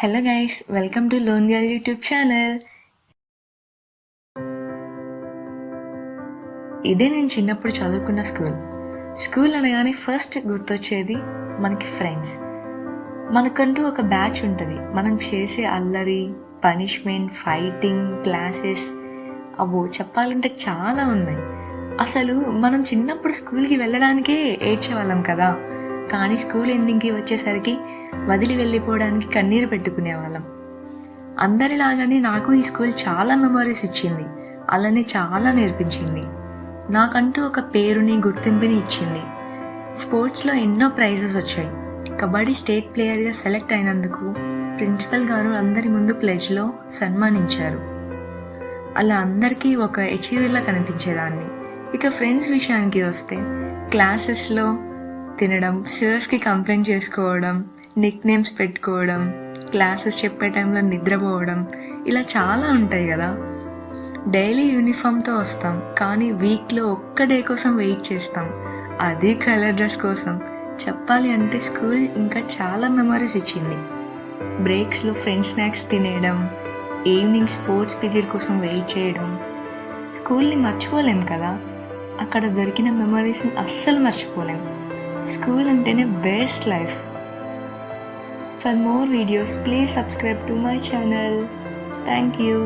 Hello guys, welcome to loan girl YouTube channel. ఇదే నేను చిన్నప్పుడు చదువుకున్న స్కూల్ అనగానే ఫస్ట్ గుర్తొచ్చేది మనకి ఫ్రెండ్స్. మనకంటూ ఒక బ్యాచ్ ఉంటుంది. మనం చేసే అల్లరి, పనిష్మెంట్, ఫైటింగ్, క్లాసెస్, అబ్బో చెప్పాలంటే చాలా ఉన్నాయి. అసలు మనం చిన్నప్పుడు స్కూల్కి వెళ్ళడానికే ఏడ్చేవాళ్ళం కదా, కానీ స్కూల్ ఎండింగ్కి వచ్చేసరికి వదిలి వెళ్ళిపోవడానికి కన్నీరు పెట్టుకునేవాళ్ళం. అందరిలాగానే నాకు ఈ స్కూల్ చాలా మెమరీస్ ఇచ్చింది, అలానే చాలా నేర్పించింది. నాకంటూ ఒక పేరుని, గుర్తింపుని ఇచ్చింది. స్పోర్ట్స్లో ఎన్నో ప్రైజెస్ వచ్చాయి. కబడ్డీ స్టేట్ ప్లేయర్గా సెలెక్ట్ అయినందుకు ప్రిన్సిపల్ గారు అందరి ముందు ప్లెజ్లో సన్మానించారు. అలా అందరికీ ఒక అచీవర్లా కనిపించేదాన్ని. ఇక ఫ్రెండ్స్ విషయానికి వస్తే, క్లాసెస్లో తినడం, సర్స్కి కంప్లైంట్ చేసుకోవడం, నిక్ నేమ్స్ పెట్టుకోవడం, క్లాసెస్ చెప్పే టైంలో నిద్రపోవడం, ఇలా చాలా ఉంటాయి కదా. డైలీ యూనిఫామ్తో వస్తాం, కానీ వీక్లో ఒక్క డే కోసం వెయిట్ చేస్తాం, అది కలర్ డ్రెస్ కోసం. చెప్పాలి అంటే స్కూల్ ఇంకా చాలా మెమరీస్ ఇచ్చింది. బ్రేక్స్లో ఫ్రెండ్స్ స్నాక్స్ తినేయడం, ఈవినింగ్ స్పోర్ట్స్ పీరియడ్ కోసం వెయిట్ చేయడం. స్కూల్ని మర్చిపోలేం కదా, అక్కడ దొరికిన మెమరీస్ని అస్సలు మర్చిపోలేం. స్కూల్ అంటేనే best life. For more videos, please subscribe to my channel. Thank you.